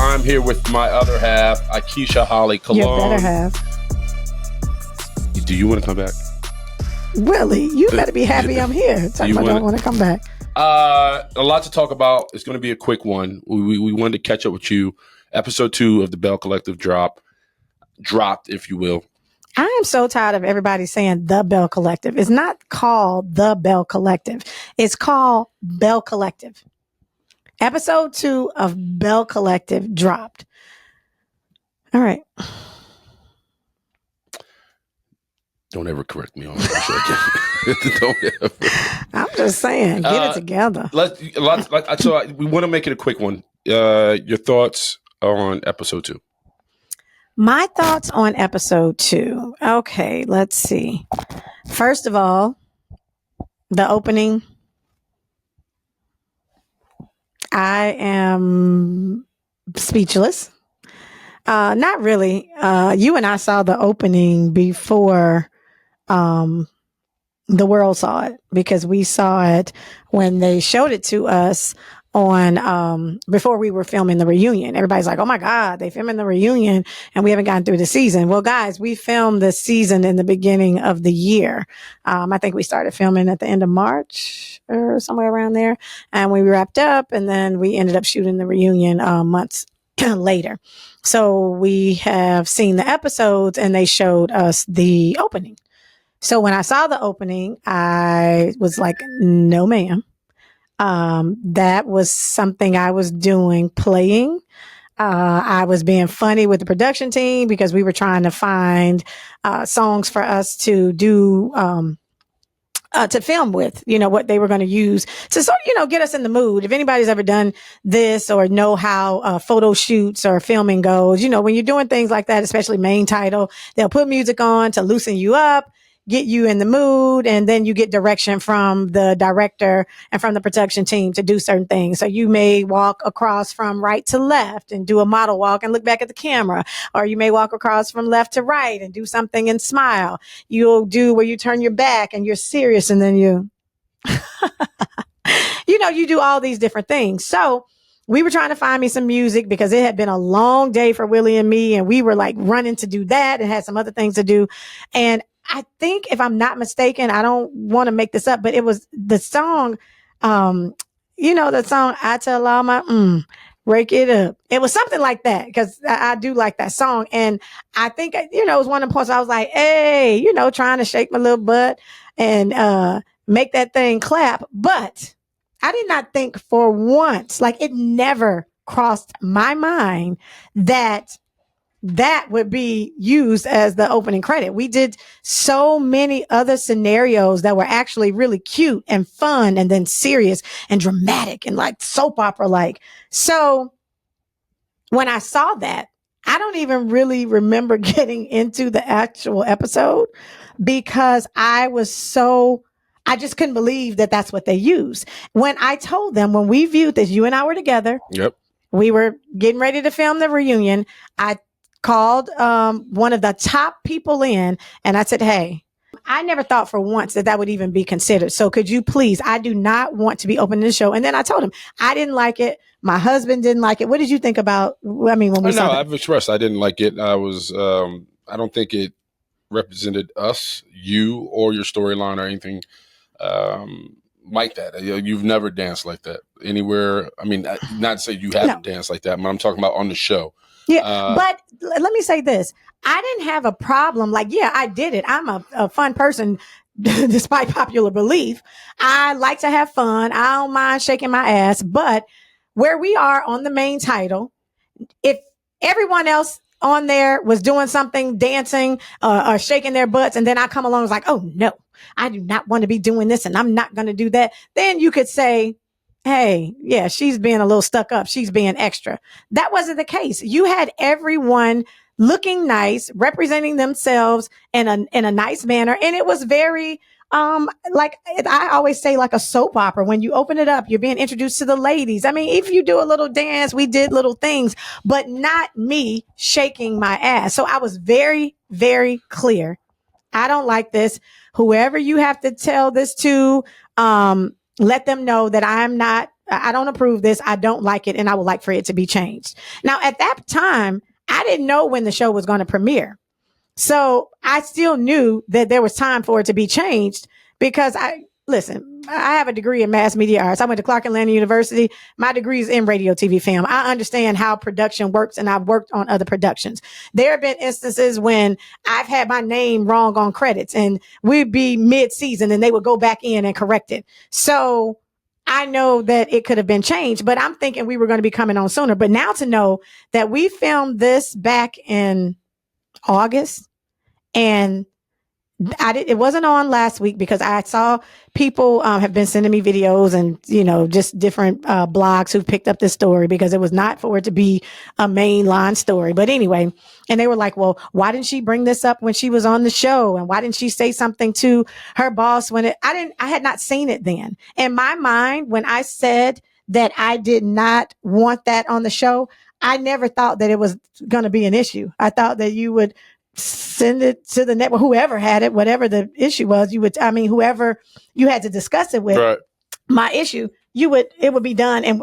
I'm here with my other half, Aikishaholly Cologne. Your better half. Do you want to come back? Willie, you better be happy I'm here. I don't want to come back. A lot to talk about. It's going to be a quick one. We wanted to catch up with you. Episode 2 of the Belle Collective dropped, if you will. I am so tired of everybody saying the Belle Collective. It's not called the Belle Collective. It's called Belle Collective. Episode 2 of Belle Collective dropped. All right. Don't ever correct me on that. Don't ever. I'm just saying, get it together. So we want to make it a quick one. Your thoughts on episode 2? My thoughts on episode 2. Okay, let's see. First of all, the opening. I am speechless. Not really. You and I saw the opening before the world saw it, because we saw it when they showed it to us on before we were filming the reunion. Everybody's like, oh my God, they filming the reunion and we haven't gotten through the season. Well, guys, we filmed the season in the beginning of the year. I think we started filming at the end of March or somewhere around there. And we wrapped up, and then we ended up shooting the reunion months later. So we have seen the episodes and they showed us the opening. So when I saw the opening, I was like, no, ma'am. That was something I was doing, playing. I was being funny with the production team because we were trying to find songs for us to do, to film with, what they were going to use to sort of, get us in the mood. If anybody's ever done this or know how photo shoots or filming goes, when you're doing things like that, especially main title, they'll put music on to loosen you up, get you in the mood, and then you get direction from the director and from the production team to do certain things. So you may walk across from right to left and do a model walk and look back at the camera, or you may walk across from left to right and do something and smile. You'll do where you turn your back and you're serious, and then you do all these different things. So we were trying to find me some music because it had been a long day for Willie and me, and we were like running to do that and had some other things to do. And I think, if I'm not mistaken, I don't want to make this up, but it was the song, the song, I Tell All My, Break It Up. It was something like that, because I do like that song. And I think, it was one of the points I was like, hey, trying to shake my little butt and make that thing clap. But I did not think for once, like it never crossed my mind that would be used as the opening credit. We did so many other scenarios that were actually really cute and fun, and then serious and dramatic and like soap opera like. So when I saw that, I don't even really remember getting into the actual episode, because I just couldn't believe that that's what they used. When I told them, when we viewed this, you and I were together. Yep. We were getting ready to film the reunion. I called one of the top people in, and I said, hey, I never thought for once that would even be considered. So could you please, I do not want to be opening the show. And then I told him I didn't like it. My husband didn't like it. What did you think about, when we saw I've expressed I didn't like it. I don't think it represented us, you, or your storyline or anything like that. You've never danced like that anywhere. I mean, not to say you haven't danced like that, but I'm talking about on the show. Yeah, but let me say this. I didn't have a problem. Like, yeah, I did it. I'm a fun person, despite popular belief. I like to have fun. I don't mind shaking my ass. But where we are on the main title, if everyone else on there was doing something, dancing or shaking their butts, and then I come along and was like, oh, no, I do not want to be doing this, and I'm not going to do that, then you could say, hey, yeah, she's being a little stuck up. She's being extra. That wasn't the case. You had everyone looking nice, representing themselves in a nice manner. And it was very, like I always say, like a soap opera. When you open it up, you're being introduced to the ladies. I mean, if you do a little dance, we did little things, but not me shaking my ass. So I was very, very clear. I don't like this. Whoever you have to tell this to, let them know that I don't approve this. I don't like it. And I would like for it to be changed. Now, at that time, I didn't know when the show was going to premiere. So I still knew that there was time for it to be changed because I have a degree in mass media arts. I went to Clark Atlanta University. My degree is in radio, TV, film. I understand how production works, and I've worked on other productions. There have been instances when I've had my name wrong on credits, and we'd be mid-season, and they would go back in and correct it. So I know that it could have been changed, but I'm thinking we were going to be coming on sooner. But now to know that we filmed this back in August, and it wasn't on last week because I saw people have been sending me videos and, just different blogs who picked up this story because it was not for it to be a mainline story. But anyway, and they were like, well, why didn't she bring this up when she was on the show? And why didn't she say something to her boss when I had not seen it then. In my mind, when I said that I did not want that on the show, I never thought that it was going to be an issue. I thought that you would send it to the network, whoever had it, whatever the issue was, whoever you had to discuss it with, right. My issue, it would be done and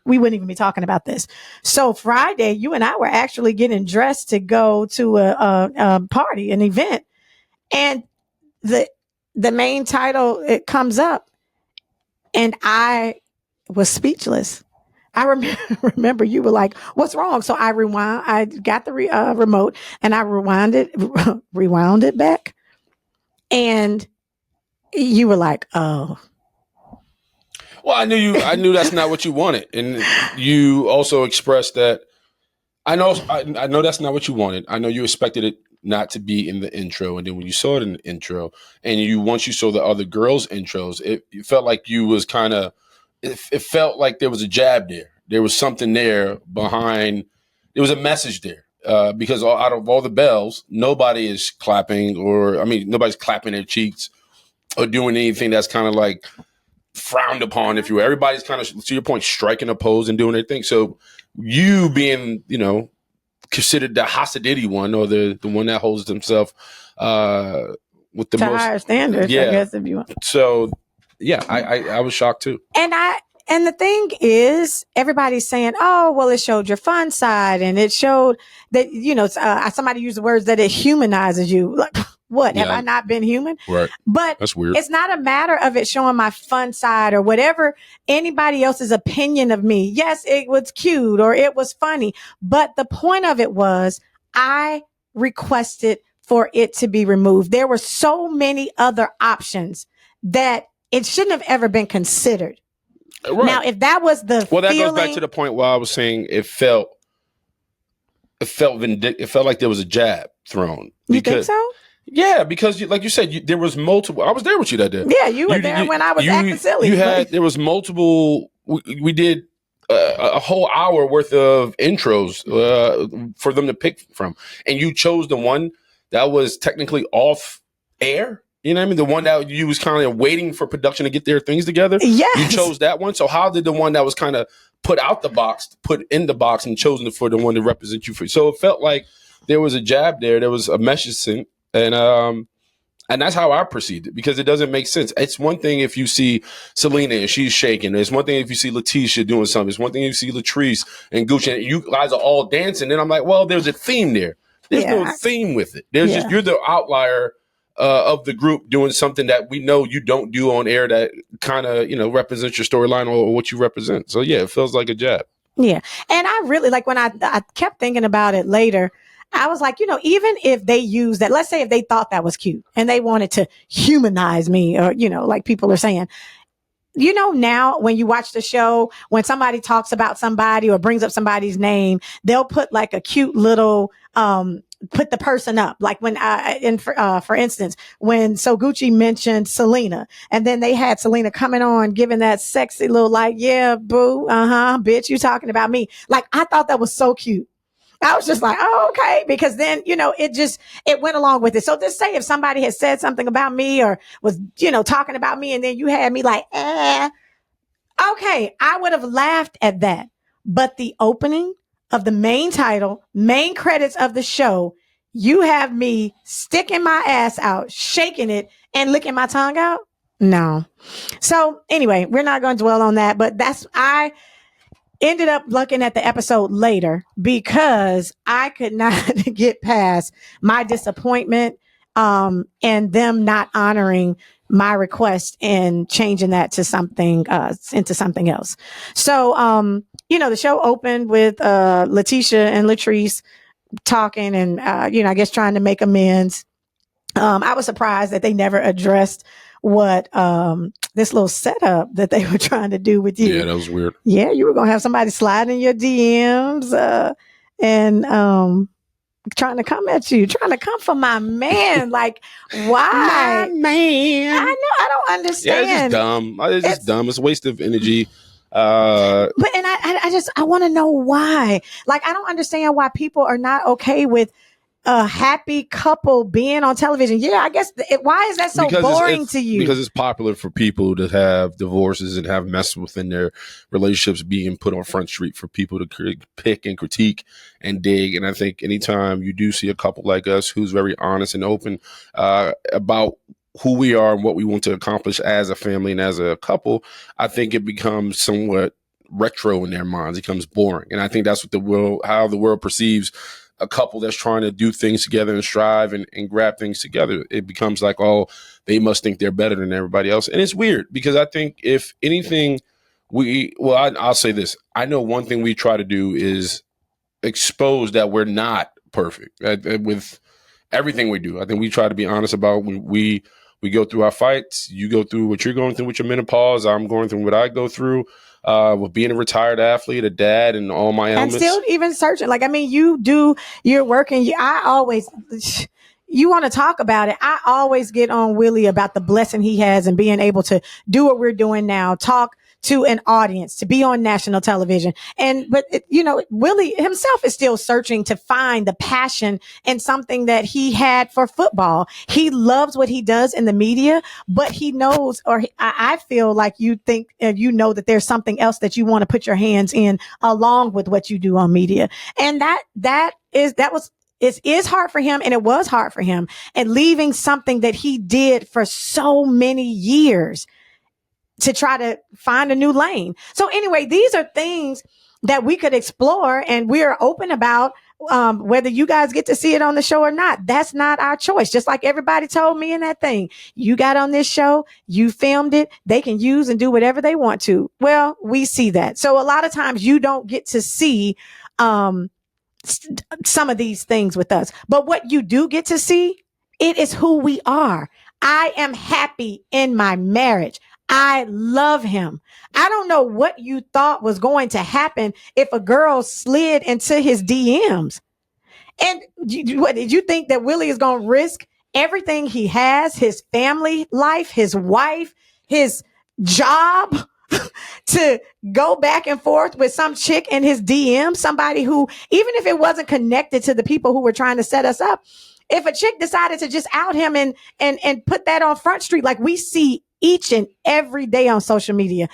we wouldn't even be talking about this. So Friday, you and I were actually getting dressed to go to a party, an event. And the main title, it comes up and I was speechless. I remember you were like, what's wrong? So I got the remote and I rewound it back. And you were like, oh. Well, I knew that's not what you wanted. And you also expressed that I know that's not what you wanted. I know you expected it not to be in the intro. And then when you saw it in the intro and once you saw the other girls' intros, it felt like you was kind of, it felt like there was a jab there. There was something there behind. There was a message there because out of all the bells, nobody is clapping nobody's clapping their cheeks or doing anything that's kind of like frowned upon, if you will. Everybody's kind of, to your point, striking a pose and doing their thing. So you being, considered the Hasidity one or the one that holds himself with the most higher standards, I guess, if you want. So yeah, I was shocked too. And the thing is, everybody's saying, oh, well, it showed your fun side. And it showed that, somebody used the words that it humanizes you. Like, what? Yeah. Have I not been human? Right. But that's weird. It's not a matter of it showing my fun side or whatever anybody else's opinion of me. Yes, it was cute or it was funny. But the point of it was I requested for it to be removed. There were so many other options that it shouldn't have ever been considered. Right. Now, if that was that goes back to the point where I was saying it felt vindictive. It felt like there was a jab thrown. You think so? Yeah, because like you said, there was multiple. I was there with you that day. Yeah, you were there when I was acting silly. There was multiple. We did a whole hour worth of intros for them to pick from, and you chose the one that was technically off air. You know what I mean? The one that you was kind of waiting for production to get their things together. Yes. You chose that one. So how did the one that was kind of put in the box and chosen for the one to represent you? So it felt like there was a jab there. There was a message sent. And that's how I perceived it because it doesn't make sense. It's one thing if you see Selena and she's shaking. It's one thing if you see Letitia doing something. It's one thing if you see Latrice and Gucci and you guys are all dancing. And I'm like, well, there's a theme there. There's no theme with it. There's just, you're the outlier of the group doing something that we know you don't do on air that kind of, represents your storyline or what you represent. So yeah, it feels like a jab. Yeah. And I really when I kept thinking about it later, I was like, even if they use that, let's say if they thought that was cute and they wanted to humanize me or, like people are saying, now when you watch the show, when somebody talks about somebody or brings up somebody's name, they'll put like a cute little, put the person up. Like when for instance, when So Gucci mentioned Selena and then they had Selena coming on, giving that sexy little like, yeah, boo. Bitch, you talking about me. Like, I thought that was so cute. I was just like, oh, okay. Because then, it went along with it. So just say if somebody had said something about me or was, talking about me and then you had me like, okay, I would have laughed at that. But the opening of the main title, main credits of the show, you have me sticking my ass out, shaking it and licking my tongue out. No. So anyway, we're not going to dwell on that, but I ended up looking at the episode later because I could not get past my disappointment and them not honoring my request and changing that to something into something else. So the show opened with Letitia and Latrice talking and I guess trying to make amends. I was surprised that they never addressed what this little setup that they were trying to do with you. Yeah, that was weird. Yeah, you were gonna have somebody slide in your DMs and trying to come at you, trying to come for my man. Like, why? My man. I know, I don't understand. Yeah, it's just dumb. It's just dumb. It's a waste of energy. But I want to know why. Like, I don't understand why people are not okay with a happy couple being on television. Yeah, I guess. Why is that so boring to you? Because it's popular for people to have divorces and have mess within their relationships being put on Front Street for people to pick and critique and dig. And I think anytime you do see a couple like us who's very honest and open about who we are and what we want to accomplish as a family and as a couple, I think it becomes somewhat retro in their minds. It becomes boring. And I think that's what how the world perceives a couple that's trying to do things together and strive and grab things together. It becomes like, oh, they must think they're better than everybody else. And it's weird because I think if anything, I'll say this. I know one thing we try to do is expose that we're not perfect with everything we do. I think we try to be honest about when we go through our fights. You go through what you're going through with your menopause. I'm going through what I go through. With being a retired athlete, a dad, and all my elements. And still even searching. Like, I mean, you do your work and you want to talk about it. I always get on Willie about the blessing he has and being able to do what we're doing now, talk to an audience, to be on national television. But Willie himself is still searching to find the passion in something that he had for football. He loves what he does in the media, but he knows, I feel like you think, that there's something else that you want to put your hands in along with what you do on media. And it is hard for him, and it was hard for him, and leaving something that he did for so many years to try to find a new lane. So anyway, these are things that we could explore, and we're open about whether you guys get to see it on the show or not. That's not our choice. Just like everybody told me in that thing, you got on this show, you filmed it, they can use and do whatever they want to. Well, we see that. So a lot of times you don't get to see some of these things with us, but what you do get to see, it is who we are. I am happy in my marriage. I love him. I don't know what you thought was going to happen if a girl slid into his DMs. And what did you think, that Willie is going to risk everything he has, his family life, his wife, his job, to go back and forth with some chick in his DM, somebody who, even if it wasn't connected to the people who were trying to set us up, if a chick decided to just out him and put that on Front Street, like we see each and every day on social media,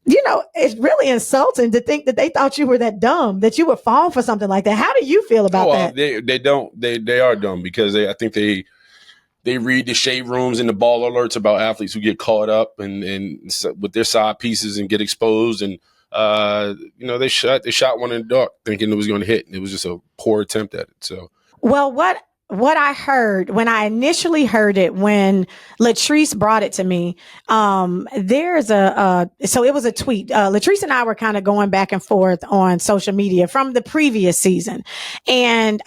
it's really insulting to think that they thought you were that dumb, that you would fall for something like that. How do you feel about that? They are dumb because I think they read the shade rooms and the ball alerts about athletes who get caught up and with their side pieces and get exposed. And, they shot one in the dark thinking it was going to hit. And it was just a poor attempt at it. So, well, what I heard when I initially heard it, when Latrice brought it to me, there's so it was a tweet. Latrice and I were kind of going back and forth on social media from the previous season. And,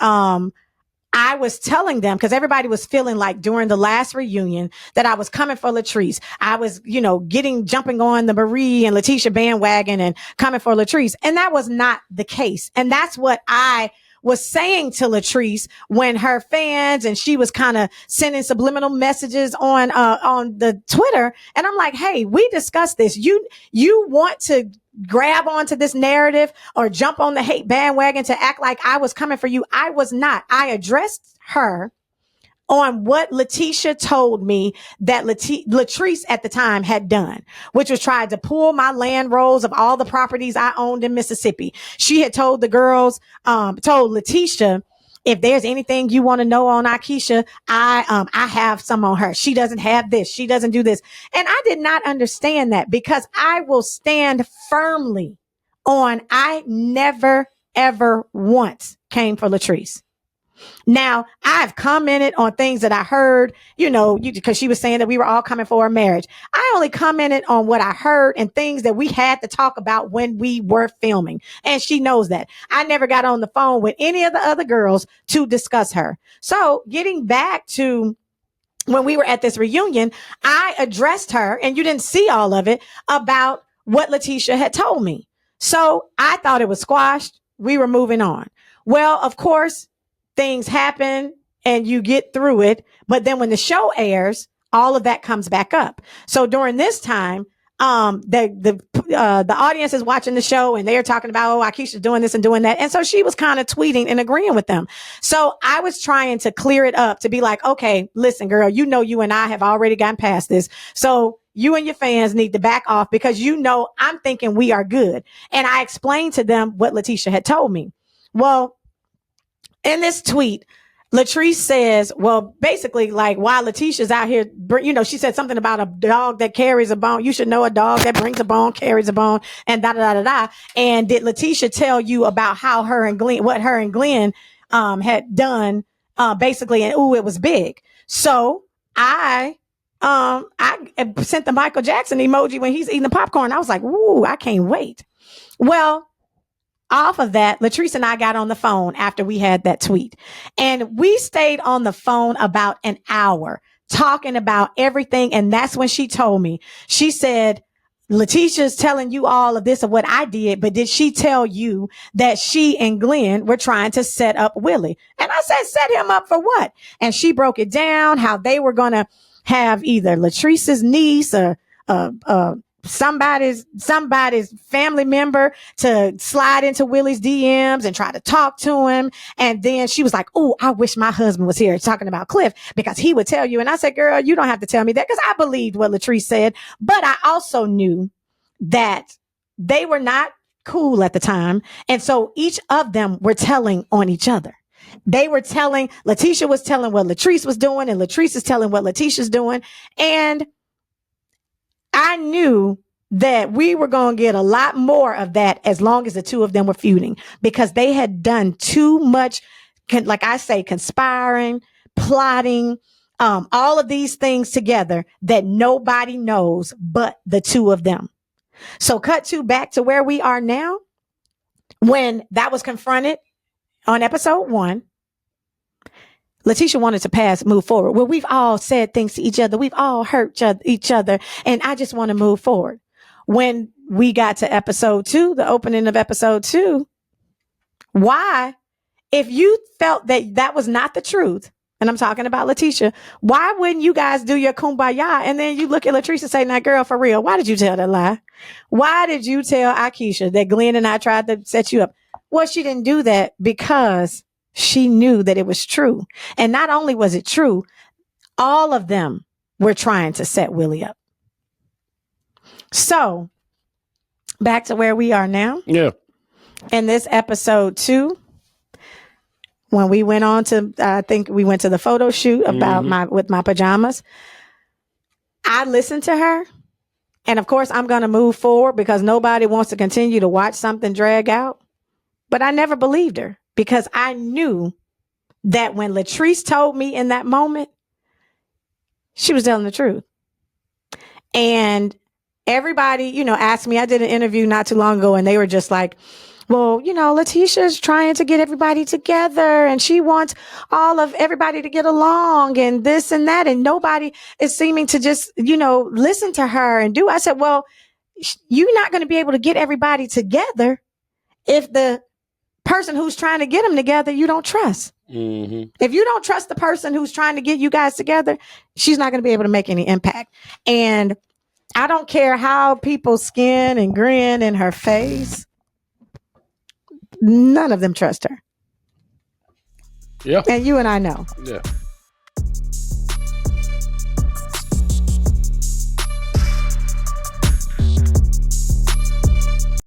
I was telling them, because everybody was feeling like during the last reunion that I was coming for Latrice. I was, jumping on the Marie and Letitia bandwagon and coming for Latrice. And that was not the case. And that's what I was saying to Latrice when her fans, and she was kind of sending subliminal messages on the Twitter. And I'm like, hey, we discussed this. You want to grab onto this narrative or jump on the hate bandwagon to act like I was coming for you. I was not. I addressed her on what Letitia told me that Latrice at the time had done, which was tried to pull my land rolls of all the properties I owned in Mississippi. She had told the girls, told Letitia if there's anything you want to know on Aikisha, I have some on her. She doesn't have this. She doesn't do this. And I did not understand that, because I will stand firmly on, I never, ever once came for Latrice. Now, I've commented on things that I heard, because she was saying that we were all coming for a marriage. I only commented on what I heard and things that we had to talk about when we were filming. And she knows that. I never got on the phone with any of the other girls to discuss her. So getting back to when we were at this reunion, I addressed her, and you didn't see all of it, about what Letitia had told me. So I thought it was squashed. We were moving on. Well, of course, things happen and you get through it. But then when the show airs, all of that comes back up. So during this time, the audience is watching the show and they're talking about, oh, Aikisha's doing this and doing that. And so she was kind of tweeting and agreeing with them. So I was trying to clear it up, to be like, okay, listen, girl, you and I have already gotten past this. So you and your fans need to back off, because I'm thinking we are good. And I explained to them what Letitia had told me. Well, in this tweet, Latrice says, well, basically, like, why Letitia's out here, she said something about a dog that carries a bone. You should know a dog that brings a bone, carries a bone, and da-da-da-da-da. And did Letitia tell you about how what her and Glenn had done, basically, and it was big. So I sent the Michael Jackson emoji when he's eating the popcorn. I was like, ooh, I can't wait. Well, off of that, Latrice and I got on the phone after we had that tweet, and we stayed on the phone about an hour talking about everything. And that's when she told me, she said, Letitia's telling you all of this of what I did, but did she tell you that she and Glenn were trying to set up Willie? And I said, set him up for what? And she broke it down, how they were going to have either Latrice's niece or somebody's family member to slide into Willie's DMs and try to talk to him. And then she was like, oh, I wish my husband was here, talking about Cliff, because he would tell you. And I said, girl, you don't have to tell me that, because I believed what Latrice said. But I also knew that they were not cool at the time. And so each of them were telling on each other. They were telling, Letitia was telling what Latrice was doing, and Latrice is telling what Letitia's doing. And I knew that we were going to get a lot more of that as long as the two of them were feuding, because they had done too much, like I say, conspiring, plotting, all of these things together that nobody knows but the two of them. So back to where we are now, when that was confronted on episode 1. Letitia wanted to move forward. Well, we've all said things to each other. We've all hurt each other. And I just want to move forward. When we got to episode 2, the opening of episode 2, why, if you felt that was not the truth, and I'm talking about Letitia, why wouldn't you guys do your kumbaya? And then you look at Latrice and say, now, girl, for real, why did you tell that lie? Why did you tell Aikisha that Glenn and I tried to set you up? Well, she didn't do that because she knew that it was true. And not only was it true, all of them were trying to set Willie up. So back to where we are now. Yeah. In this episode 2, when we went on to, I think we went to the photo shoot about with my pajamas. I listened to her. And of course, I'm going to move forward because nobody wants to continue to watch something drag out. But I never believed her, because I knew that when Latrice told me in that moment, she was telling the truth. And everybody, asked me, I did an interview not too long ago, and they were just like, well, Letitia's trying to get everybody together and she wants all of everybody to get along and this and that. And nobody is seeming to just, listen to her and do. I said, well, you're not going to be able to get everybody together if the person who's trying to get them together, you don't trust. Mm-hmm. If you don't trust the person who's trying to get you guys together, she's not going to be able to make any impact. And I don't care how people skin and grin in her face. None of them trust her. Yeah. And you and I know. Yeah.